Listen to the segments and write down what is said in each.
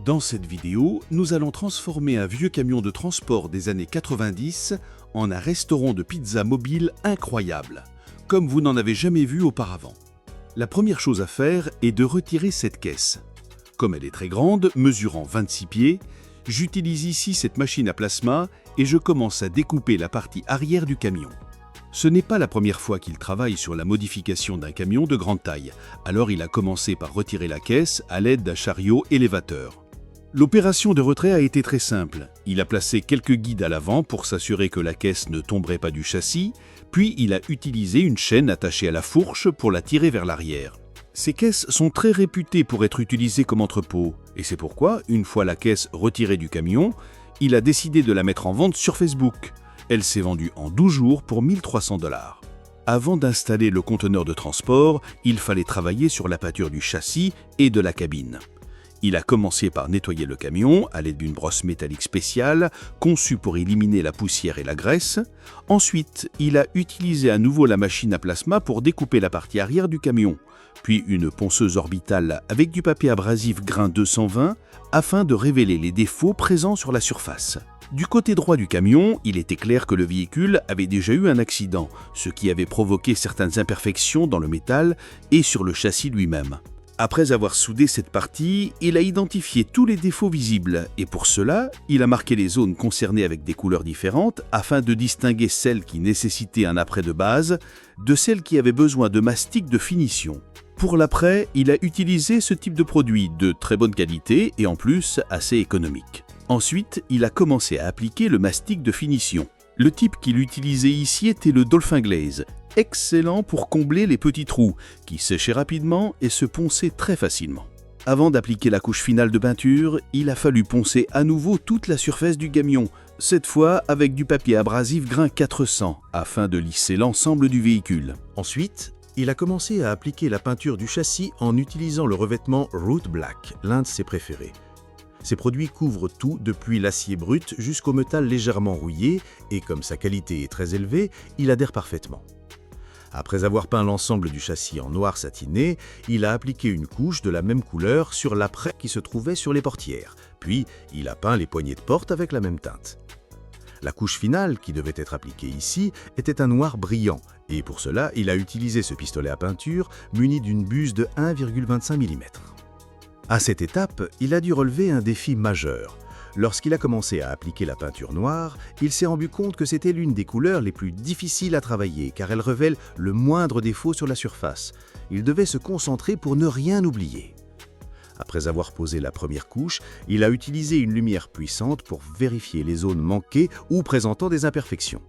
Dans cette vidéo, nous allons transformer un vieux camion de transport des années 90 en un restaurant de pizza mobile incroyable, comme vous n'en avez jamais vu auparavant. La première chose à faire est de retirer cette caisse. Comme elle est très grande, mesurant 26 pieds, j'utilise ici cette machine à plasma et je commence à découper la partie arrière du camion. Ce n'est pas la première fois qu'il travaille sur la modification d'un camion de grande taille, alors il a commencé par retirer la caisse à l'aide d'un chariot élévateur. L'opération de retrait a été très simple. Il a placé quelques guides à l'avant pour s'assurer que la caisse ne tomberait pas du châssis, puis il a utilisé une chaîne attachée à la fourche pour la tirer vers l'arrière. Ces caisses sont très réputées pour être utilisées comme entrepôt, et c'est pourquoi, une fois la caisse retirée du camion, il a décidé de la mettre en vente sur Facebook. Elle s'est vendue en 12 jours pour 1 300 $. Avant d'installer le conteneur de transport, il fallait travailler sur la pâture du châssis et de la cabine. Il a commencé par nettoyer le camion à l'aide d'une brosse métallique spéciale conçue pour éliminer la poussière et la graisse. Ensuite, il a utilisé à nouveau la machine à plasma pour découper la partie arrière du camion, puis une ponceuse orbitale avec du papier abrasif grain 220 afin de révéler les défauts présents sur la surface. Du côté droit du camion, il était clair que le véhicule avait déjà eu un accident, ce qui avait provoqué certaines imperfections dans le métal et sur le châssis lui-même. Après avoir soudé cette partie, il a identifié tous les défauts visibles et pour cela, il a marqué les zones concernées avec des couleurs différentes afin de distinguer celles qui nécessitaient un apprêt de base de celles qui avaient besoin de mastic de finition. Pour l'apprêt, il a utilisé ce type de produit de très bonne qualité et en plus assez économique. Ensuite, il a commencé à appliquer le mastic de finition. Le type qu'il utilisait ici était le Dolphin Glaze, excellent pour combler les petits trous, qui séchaient rapidement et se ponçaient très facilement. Avant d'appliquer la couche finale de peinture, il a fallu poncer à nouveau toute la surface du camion, cette fois avec du papier abrasif grain 400, afin de lisser l'ensemble du véhicule. Ensuite, il a commencé à appliquer la peinture du châssis en utilisant le revêtement Root Black, l'un de ses préférés. Ces produits couvrent tout depuis l'acier brut jusqu'au métal légèrement rouillé et comme sa qualité est très élevée, il adhère parfaitement. Après avoir peint l'ensemble du châssis en noir satiné, il a appliqué une couche de la même couleur sur l'apprêt qui se trouvait sur les portières, puis il a peint les poignées de porte avec la même teinte. La couche finale, qui devait être appliquée ici, était un noir brillant et pour cela, il a utilisé ce pistolet à peinture muni d'une buse de 1,25 mm. À cette étape, il a dû relever un défi majeur. Lorsqu'il a commencé à appliquer la peinture noire, il s'est rendu compte que c'était l'une des couleurs les plus difficiles à travailler car elle révèle le moindre défaut sur la surface. Il devait se concentrer pour ne rien oublier. Après avoir posé la première couche, il a utilisé une lumière puissante pour vérifier les zones manquées ou présentant des imperfections.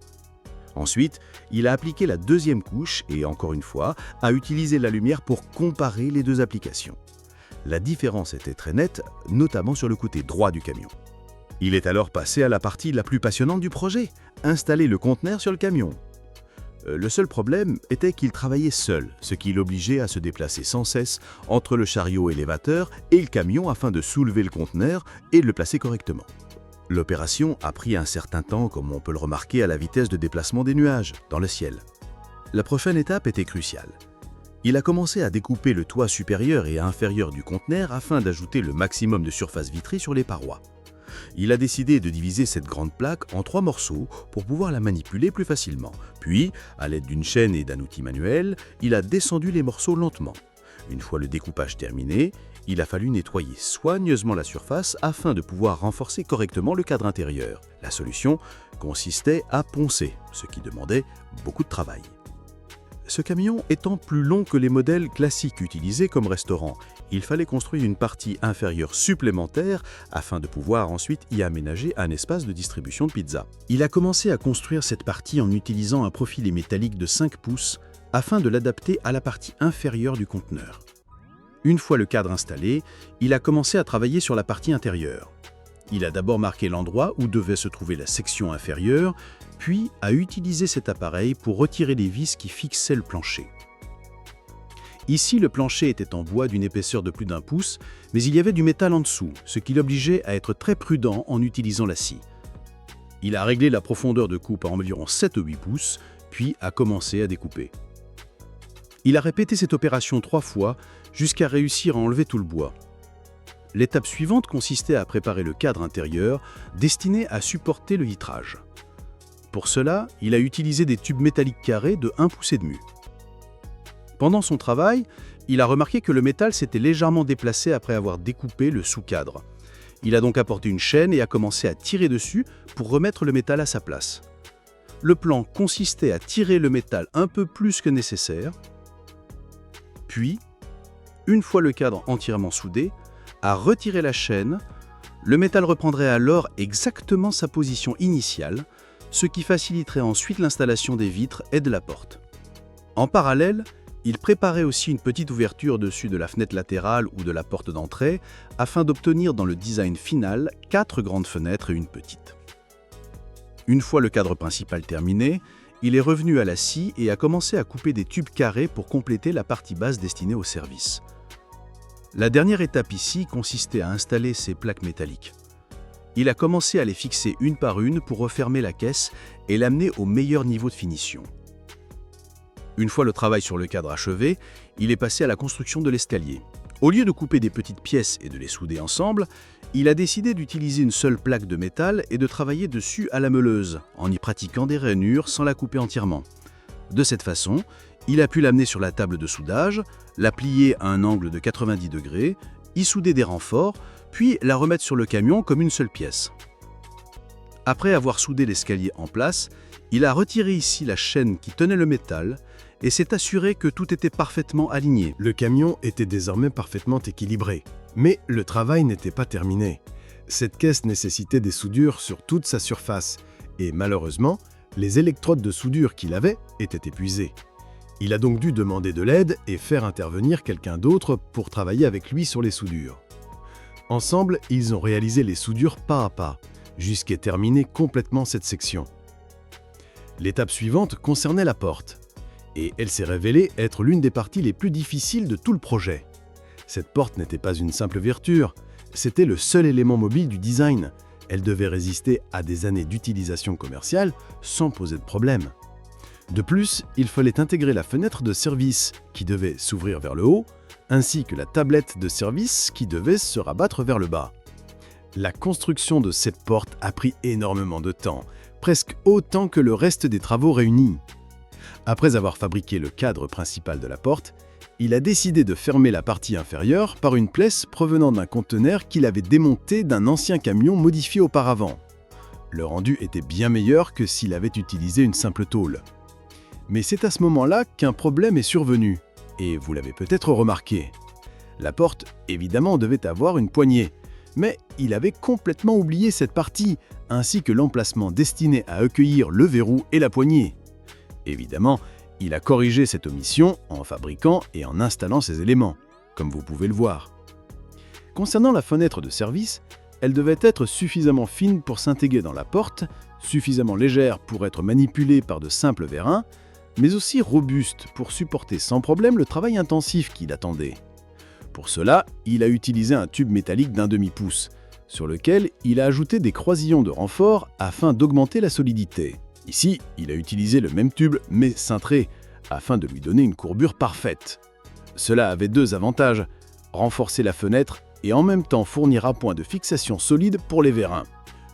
Ensuite, il a appliqué la deuxième couche et, encore une fois, a utilisé la lumière pour comparer les deux applications. La différence était très nette, notamment sur le côté droit du camion. Il est alors passé à la partie la plus passionnante du projet, installer le conteneur sur le camion. Le seul problème était qu'il travaillait seul, ce qui l'obligeait à se déplacer sans cesse entre le chariot élévateur et le camion afin de soulever le conteneur et de le placer correctement. L'opération a pris un certain temps, comme on peut le remarquer à la vitesse de déplacement des nuages dans le ciel. La prochaine étape était cruciale. Il a commencé à découper le toit supérieur et inférieur du conteneur afin d'ajouter le maximum de surface vitrée sur les parois. Il a décidé de diviser cette grande plaque en 3 morceaux pour pouvoir la manipuler plus facilement. Puis, à l'aide d'une chaîne et d'un outil manuel, il a descendu les morceaux lentement. Une fois le découpage terminé, il a fallu nettoyer soigneusement la surface afin de pouvoir renforcer correctement le cadre intérieur. La solution consistait à poncer, ce qui demandait beaucoup de travail. Ce camion étant plus long que les modèles classiques utilisés comme restaurant, il fallait construire une partie inférieure supplémentaire afin de pouvoir ensuite y aménager un espace de distribution de pizza. Il a commencé à construire cette partie en utilisant un profilet métallique de 5 pouces afin de l'adapter à la partie inférieure du conteneur. Une fois le cadre installé, il a commencé à travailler sur la partie intérieure. Il a d'abord marqué l'endroit où devait se trouver la section inférieure, puis a utilisé cet appareil pour retirer les vis qui fixaient le plancher. Ici, le plancher était en bois d'une épaisseur de plus d'1 pouce, mais il y avait du métal en dessous, ce qui l'obligeait à être très prudent en utilisant la scie. Il a réglé la profondeur de coupe à environ 7 ou 8 pouces, puis a commencé à découper. Il a répété cette opération 3 fois jusqu'à réussir à enlever tout le bois. L'étape suivante consistait à préparer le cadre intérieur destiné à supporter le vitrage. Pour cela, il a utilisé des tubes métalliques carrés de 1,5 pouce. Pendant son travail, il a remarqué que le métal s'était légèrement déplacé après avoir découpé le sous-cadre. Il a donc apporté une chaîne et a commencé à tirer dessus pour remettre le métal à sa place. Le plan consistait à tirer le métal un peu plus que nécessaire, puis, une fois le cadre entièrement soudé, à retirer la chaîne. Le métal reprendrait alors exactement sa position initiale, ce qui faciliterait ensuite l'installation des vitres et de la porte. En parallèle, il préparait aussi une petite ouverture dessus de la fenêtre latérale ou de la porte d'entrée afin d'obtenir dans le design final 4 grandes fenêtres et une petite. Une fois le cadre principal terminé, il est revenu à la scie et a commencé à couper des tubes carrés pour compléter la partie basse destinée au service. La dernière étape ici consistait à installer ces plaques métalliques. Il a commencé à les fixer une par une pour refermer la caisse et l'amener au meilleur niveau de finition. Une fois le travail sur le cadre achevé, il est passé à la construction de l'escalier. Au lieu de couper des petites pièces et de les souder ensemble, il a décidé d'utiliser une seule plaque de métal et de travailler dessus à la meuleuse, en y pratiquant des rainures sans la couper entièrement. De cette façon, il a pu l'amener sur la table de soudage, la plier à un angle de 90 degrés, y souder des renforts, puis la remettre sur le camion comme une seule pièce. Après avoir soudé l'escalier en place, il a retiré ici la chaîne qui tenait le métal et s'est assuré que tout était parfaitement aligné. Le camion était désormais parfaitement équilibré. Mais le travail n'était pas terminé. Cette caisse nécessitait des soudures sur toute sa surface et malheureusement, les électrodes de soudure qu'il avait étaient épuisées. Il a donc dû demander de l'aide et faire intervenir quelqu'un d'autre pour travailler avec lui sur les soudures. Ensemble, ils ont réalisé les soudures pas à pas, jusqu'à terminer complètement cette section. L'étape suivante concernait la porte, et elle s'est révélée être l'une des parties les plus difficiles de tout le projet. Cette porte n'était pas une simple ouverture, c'était le seul élément mobile du design. Elle devait résister à des années d'utilisation commerciale sans poser de problème. De plus, il fallait intégrer la fenêtre de service qui devait s'ouvrir vers le haut, ainsi que la tablette de service qui devait se rabattre vers le bas. La construction de cette porte a pris énormément de temps, presque autant que le reste des travaux réunis. Après avoir fabriqué le cadre principal de la porte, il a décidé de fermer la partie inférieure par une pièce provenant d'un conteneur qu'il avait démonté d'un ancien camion modifié auparavant. Le rendu était bien meilleur que s'il avait utilisé une simple tôle. Mais c'est à ce moment-là qu'un problème est survenu, et vous l'avez peut-être remarqué. La porte, évidemment, devait avoir une poignée, mais il avait complètement oublié cette partie, ainsi que l'emplacement destiné à accueillir le verrou et la poignée. Évidemment, il a corrigé cette omission en fabriquant et en installant ces éléments, comme vous pouvez le voir. Concernant la fenêtre de service, elle devait être suffisamment fine pour s'intégrer dans la porte, suffisamment légère pour être manipulée par de simples vérins, mais aussi robuste pour supporter sans problème le travail intensif qu'il attendait. Pour cela, il a utilisé un tube métallique d'1/2 pouce, sur lequel il a ajouté des croisillons de renfort afin d'augmenter la solidité. Ici, il a utilisé le même tube mais cintré, afin de lui donner une courbure parfaite. Cela avait 2 avantages, renforcer la fenêtre et en même temps fournir un point de fixation solide pour les vérins.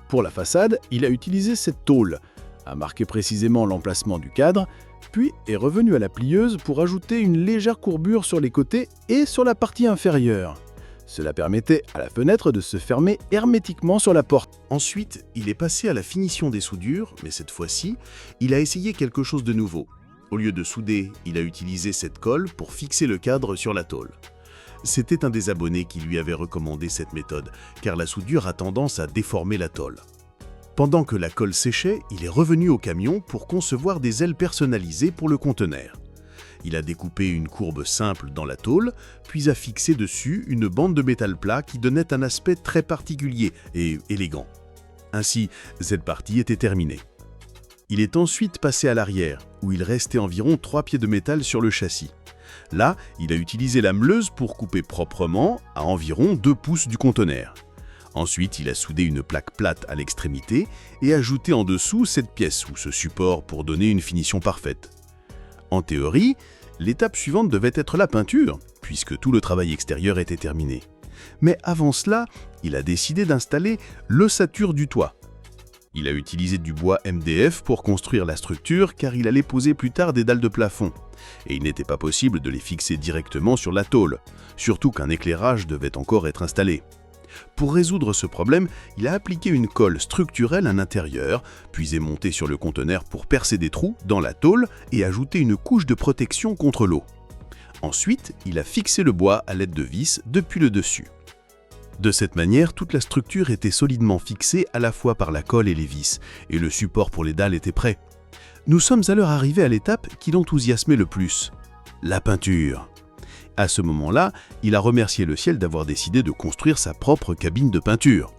Pour la façade, il a utilisé cette tôle, a marqué précisément l'emplacement du cadre, puis est revenu à la plieuse pour ajouter une légère courbure sur les côtés et sur la partie inférieure. Cela permettait à la fenêtre de se fermer hermétiquement sur la porte. Ensuite, il est passé à la finition des soudures, mais cette fois-ci, il a essayé quelque chose de nouveau. Au lieu de souder, il a utilisé cette colle pour fixer le cadre sur la tôle. C'était un des abonnés qui lui avait recommandé cette méthode, car la soudure a tendance à déformer la tôle. Pendant que la colle séchait, il est revenu au camion pour concevoir des ailes personnalisées pour le conteneur. Il a découpé une courbe simple dans la tôle, puis a fixé dessus une bande de métal plat qui donnait un aspect très particulier et élégant. Ainsi, cette partie était terminée. Il est ensuite passé à l'arrière, où il restait environ 3 pieds de métal sur le châssis. Là, il a utilisé la meuleuse pour couper proprement à environ 2 pouces du conteneur. Ensuite, il a soudé une plaque plate à l'extrémité et ajouté en dessous cette pièce ou ce support pour donner une finition parfaite. En théorie, l'étape suivante devait être la peinture, puisque tout le travail extérieur était terminé. Mais avant cela, il a décidé d'installer l'ossature du toit. Il a utilisé du bois MDF pour construire la structure car il allait poser plus tard des dalles de plafond. Et il n'était pas possible de les fixer directement sur la tôle, surtout qu'un éclairage devait encore être installé. Pour résoudre ce problème, il a appliqué une colle structurelle à l'intérieur, puis est monté sur le conteneur pour percer des trous dans la tôle et ajouter une couche de protection contre l'eau. Ensuite, il a fixé le bois à l'aide de vis depuis le dessus. De cette manière, toute la structure était solidement fixée à la fois par la colle et les vis, et le support pour les dalles était prêt. Nous sommes alors arrivés à l'étape qui l'enthousiasmait le plus, la peinture. À ce moment-là, il a remercié le ciel d'avoir décidé de construire sa propre cabine de peinture.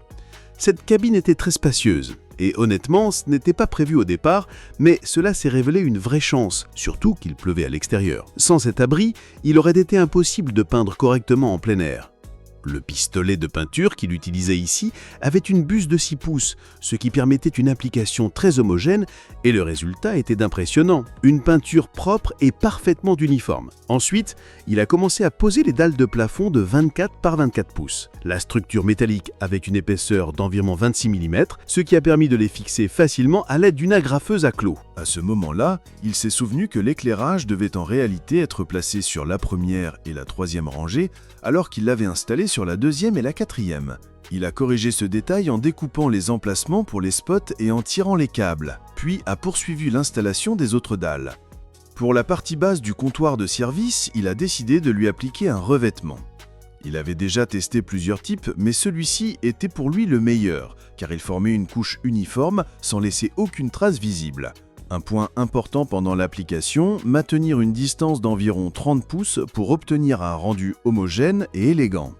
Cette cabine était très spacieuse, et honnêtement, ce n'était pas prévu au départ, mais cela s'est révélé une vraie chance, surtout qu'il pleuvait à l'extérieur. Sans cet abri, il aurait été impossible de peindre correctement en plein air. Le pistolet de peinture qu'il utilisait ici avait une buse de 6 pouces, ce qui permettait une application très homogène et le résultat était impressionnant. Une peinture propre et parfaitement uniforme. Ensuite, il a commencé à poser les dalles de plafond de 24 par 24 pouces. La structure métallique avec une épaisseur d'environ 26 mm, ce qui a permis de les fixer facilement à l'aide d'une agrafeuse à clous. À ce moment-là, il s'est souvenu que l'éclairage devait en réalité être placé sur la première et la troisième rangée, alors qu'il l'avait installé sur la deuxième et la quatrième. Il a corrigé ce détail en découpant les emplacements pour les spots et en tirant les câbles, puis a poursuivi l'installation des autres dalles. Pour la partie basse du comptoir de service, il a décidé de lui appliquer un revêtement. Il avait déjà testé plusieurs types, mais celui-ci était pour lui le meilleur, car il formait une couche uniforme sans laisser aucune trace visible. Un point important pendant l'application, maintenir une distance d'environ 30 pouces pour obtenir un rendu homogène et élégant.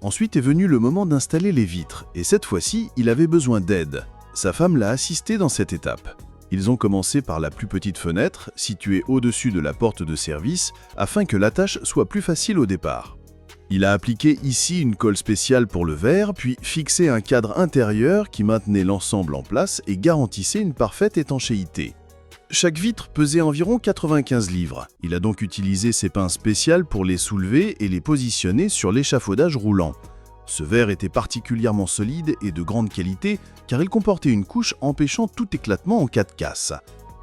Ensuite est venu le moment d'installer les vitres, et cette fois-ci, il avait besoin d'aide. Sa femme l'a assisté dans cette étape. Ils ont commencé par la plus petite fenêtre, située au-dessus de la porte de service, afin que la tâche soit plus facile au départ. Il a appliqué ici une colle spéciale pour le verre, puis fixé un cadre intérieur qui maintenait l'ensemble en place et garantissait une parfaite étanchéité. Chaque vitre pesait environ 95 livres. Il a donc utilisé ses pinces spéciales pour les soulever et les positionner sur l'échafaudage roulant. Ce verre était particulièrement solide et de grande qualité car il comportait une couche empêchant tout éclatement en cas de casse.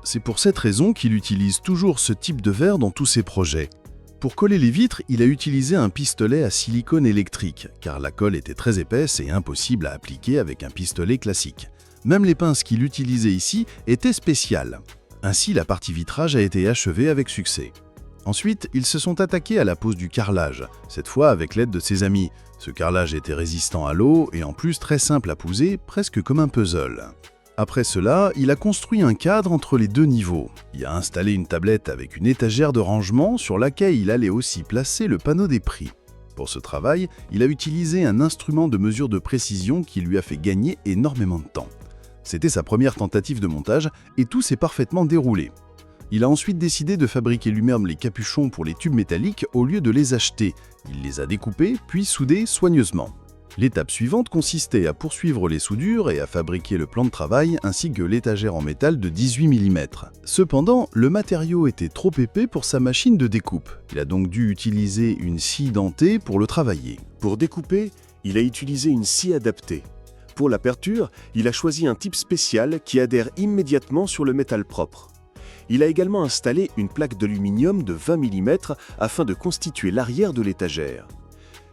C'est pour cette raison qu'il utilise toujours ce type de verre dans tous ses projets. Pour coller les vitres, il a utilisé un pistolet à silicone électrique car la colle était très épaisse et impossible à appliquer avec un pistolet classique. Même les pinces qu'il utilisait ici étaient spéciales. Ainsi, la partie vitrage a été achevée avec succès. Ensuite, ils se sont attaqués à la pose du carrelage, cette fois avec l'aide de ses amis. Ce carrelage était résistant à l'eau et en plus très simple à poser, presque comme un puzzle. Après cela, il a construit un cadre entre les deux niveaux. Il a installé une tablette avec une étagère de rangement sur laquelle il allait aussi placer le panneau des prix. Pour ce travail, il a utilisé un instrument de mesure de précision qui lui a fait gagner énormément de temps. C'était sa première tentative de montage et tout s'est parfaitement déroulé. Il a ensuite décidé de fabriquer lui-même les capuchons pour les tubes métalliques au lieu de les acheter. Il les a découpés puis soudés soigneusement. L'étape suivante consistait à poursuivre les soudures et à fabriquer le plan de travail ainsi que l'étagère en métal de 18 mm. Cependant, le matériau était trop épais pour sa machine de découpe. Il a donc dû utiliser une scie dentée pour le travailler. Pour découper, il a utilisé une scie adaptée. Pour l'aperture, il a choisi un type spécial qui adhère immédiatement sur le métal propre. Il a également installé une plaque d'aluminium de 20 mm afin de constituer l'arrière de l'étagère.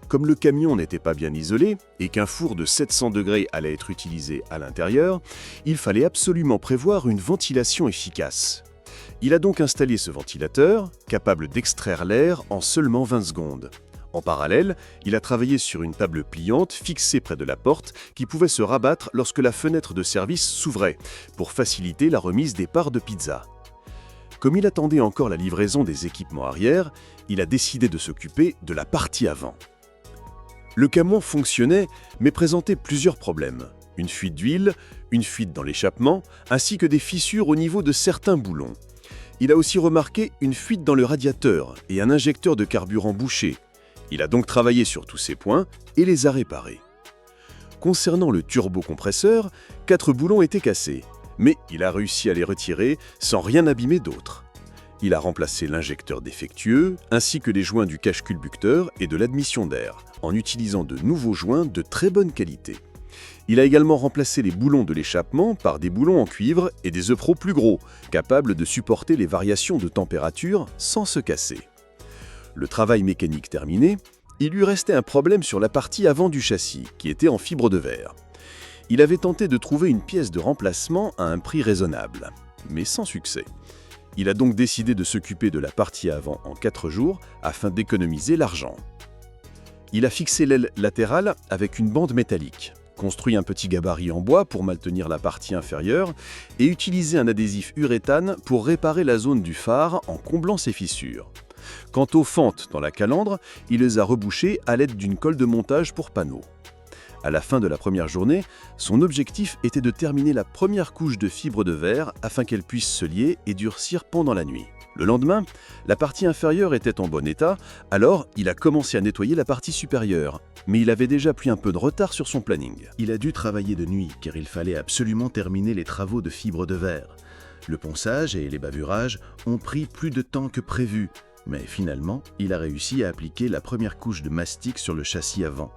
Comme le camion n'était pas bien isolé et qu'un four de 700 degrés allait être utilisé à l'intérieur, il fallait absolument prévoir une ventilation efficace. Il a donc installé ce ventilateur, capable d'extraire l'air en seulement 20 secondes. En parallèle, il a travaillé sur une table pliante fixée près de la porte qui pouvait se rabattre lorsque la fenêtre de service s'ouvrait, pour faciliter la remise des parts de pizza. Comme il attendait encore la livraison des équipements arrière, il a décidé de s'occuper de la partie avant. Le camion fonctionnait, mais présentait plusieurs problèmes. Une fuite d'huile, une fuite dans l'échappement, ainsi que des fissures au niveau de certains boulons. Il a aussi remarqué une fuite dans le radiateur et un injecteur de carburant bouché. Il a donc travaillé sur tous ces points et les a réparés. Concernant le turbocompresseur, 4 boulons étaient cassés, mais il a réussi à les retirer sans rien abîmer d'autre. Il a remplacé l'injecteur défectueux, ainsi que les joints du cache-culbucteur et de l'admission d'air. en utilisant de nouveaux joints de très bonne qualité. Il a également remplacé les boulons de l'échappement par des boulons en cuivre et des œufs pro plus gros, capables de supporter les variations de température sans se casser. Le travail mécanique terminé, il lui restait un problème sur la partie avant du châssis, qui était en fibre de verre. Il avait tenté de trouver une pièce de remplacement à un prix raisonnable, mais sans succès. Il a donc décidé de s'occuper de la partie avant en 4 jours afin d'économiser l'argent. Il a fixé l'aile latérale avec une bande métallique, construit un petit gabarit en bois pour maintenir la partie inférieure et utilisé un adhésif uréthane pour réparer la zone du phare en comblant ses fissures. Quant aux fentes dans la calandre, il les a rebouchées à l'aide d'une colle de montage pour panneaux. À la fin de la première journée, son objectif était de terminer la première couche de fibre de verre afin qu'elle puisse se lier et durcir pendant la nuit. Le lendemain, la partie inférieure était en bon état, alors il a commencé à nettoyer la partie supérieure. Mais il avait déjà pris un peu de retard sur son planning. Il a dû travailler de nuit car il fallait absolument terminer les travaux de fibre de verre. Le ponçage et les bavurages ont pris plus de temps que prévu, mais finalement, il a réussi à appliquer la première couche de mastic sur le châssis avant.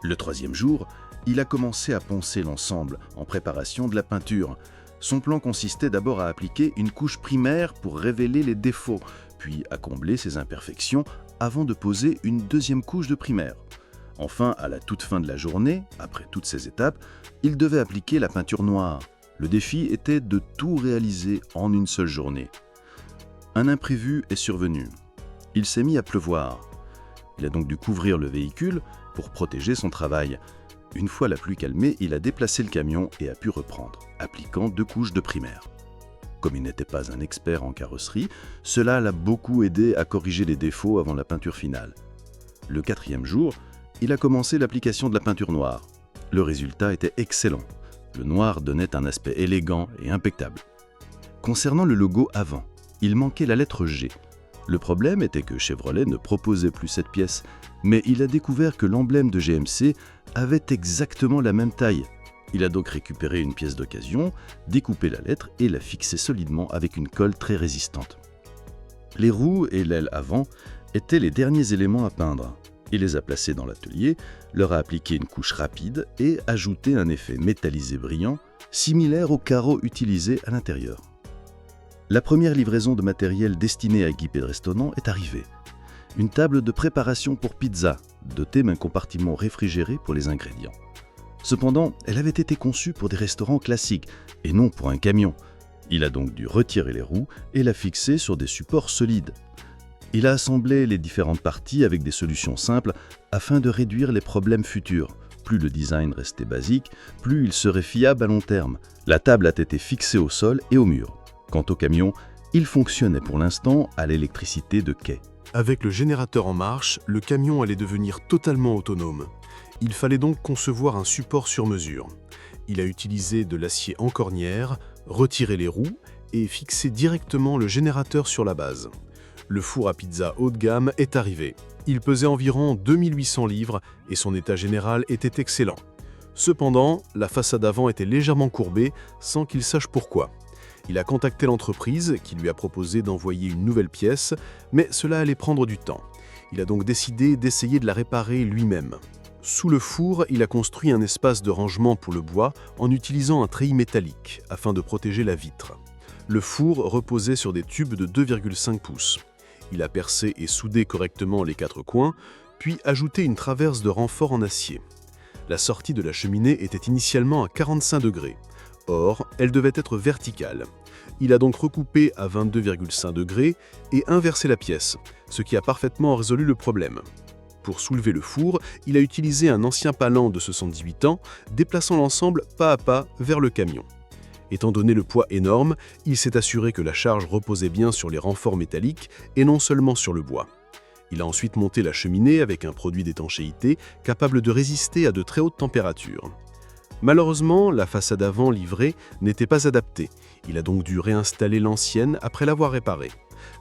Le troisième jour, il a commencé à poncer l'ensemble en préparation de la peinture. Son plan consistait d'abord à appliquer une couche primaire pour révéler les défauts, puis à combler ses imperfections avant de poser une deuxième couche de primaire. Enfin, à la toute fin de la journée, après toutes ces étapes, il devait appliquer la peinture noire. Le défi était de tout réaliser en une seule journée. Un imprévu est survenu. Il s'est mis à pleuvoir. Il a donc dû couvrir le véhicule pour protéger son travail. Une fois la pluie calmée, il a déplacé le camion et a pu reprendre, appliquant 2 couches de primaire. Comme il n'était pas un expert en carrosserie, cela l'a beaucoup aidé à corriger les défauts avant la peinture finale. Le 4e jour, il a commencé l'application de la peinture noire. Le résultat était excellent. Le noir donnait un aspect élégant et impeccable. Concernant le logo avant, il manquait la lettre G. Le problème était que Chevrolet ne proposait plus cette pièce, mais il a découvert que l'emblème de GMC avait exactement la même taille. Il a donc récupéré une pièce d'occasion, découpé la lettre et l'a fixée solidement avec une colle très résistante. Les roues et l'aile avant étaient les derniers éléments à peindre. Il les a placés dans l'atelier, leur a appliqué une couche rapide et ajouté un effet métallisé brillant, similaire aux carreaux utilisés à l'intérieur. La première livraison de matériel destiné à Guy Pedrestonon est arrivée. Une table de préparation pour pizza, dotée d'un compartiment réfrigéré pour les ingrédients. Cependant, elle avait été conçue pour des restaurants classiques et non pour un camion. Il a donc dû retirer les roues et la fixer sur des supports solides. Il a assemblé les différentes parties avec des solutions simples afin de réduire les problèmes futurs. Plus le design restait basique, plus il serait fiable à long terme. La table a été fixée au sol et au mur. Quant au camion, il fonctionnait pour l'instant à l'électricité de quai. Avec le générateur en marche, le camion allait devenir totalement autonome. Il fallait donc concevoir un support sur mesure. Il a utilisé de l'acier en cornière, retiré les roues et fixé directement le générateur sur la base. Le four à pizza haut de gamme est arrivé. Il pesait environ 2800 livres et son état général était excellent. Cependant, la façade avant était légèrement courbée sans qu'il sache pourquoi. Il a contacté l'entreprise qui lui a proposé d'envoyer une nouvelle pièce, mais cela allait prendre du temps. Il a donc décidé d'essayer de la réparer lui-même. Sous le four, il a construit un espace de rangement pour le bois en utilisant un treillis métallique afin de protéger la vitre. Le four reposait sur des tubes de 2,5 pouces. Il a percé et soudé correctement les 4 coins, puis ajouté une traverse de renfort en acier. La sortie de la cheminée était initialement à 45 degrés. Or, elle devait être verticale. Il a donc recoupé à 22,5 degrés et inversé la pièce, ce qui a parfaitement résolu le problème. Pour soulever le four, il a utilisé un ancien palan de 78 ans, déplaçant l'ensemble pas à pas vers le camion. Étant donné le poids énorme, il s'est assuré que la charge reposait bien sur les renforts métalliques et non seulement sur le bois. Il a ensuite monté la cheminée avec un produit d'étanchéité capable de résister à de très hautes températures. Malheureusement, la façade avant livrée n'était pas adaptée. Il a donc dû réinstaller l'ancienne après l'avoir réparée.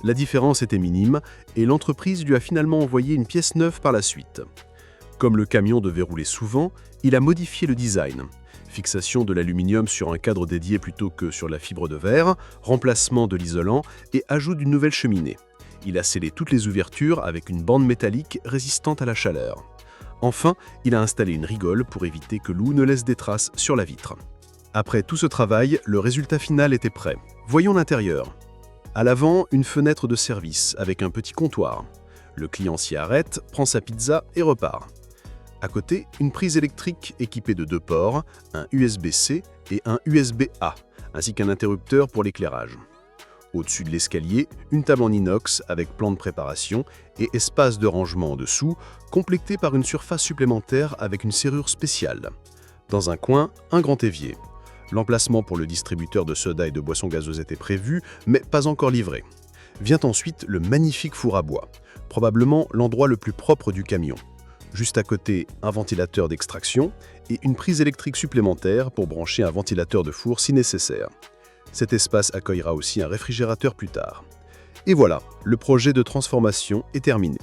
La différence était minime et l'entreprise lui a finalement envoyé une pièce neuve par la suite. Comme le camion devait rouler souvent, il a modifié le design. Fixation de l'aluminium sur un cadre dédié plutôt que sur la fibre de verre, remplacement de l'isolant et ajout d'une nouvelle cheminée. Il a scellé toutes les ouvertures avec une bande métallique résistante à la chaleur. Enfin, il a installé une rigole pour éviter que l'eau ne laisse des traces sur la vitre. Après tout ce travail, le résultat final était prêt. Voyons l'intérieur. À l'avant, une fenêtre de service avec un petit comptoir. Le client s'y arrête, prend sa pizza et repart. À côté, une prise électrique équipée de 2 ports, un USB-C et un USB-A, ainsi qu'un interrupteur pour l'éclairage. Au-dessus de l'escalier, une table en inox avec plan de préparation et espace de rangement en dessous, complété par une surface supplémentaire avec une serrure spéciale. Dans un coin, un grand évier. L'emplacement pour le distributeur de soda et de boissons gazeuses était prévu, mais pas encore livré. Vient ensuite le magnifique four à bois, probablement l'endroit le plus propre du camion. Juste à côté, un ventilateur d'extraction et une prise électrique supplémentaire pour brancher un ventilateur de four si nécessaire. Cet espace accueillera aussi un réfrigérateur plus tard. Et voilà, le projet de transformation est terminé.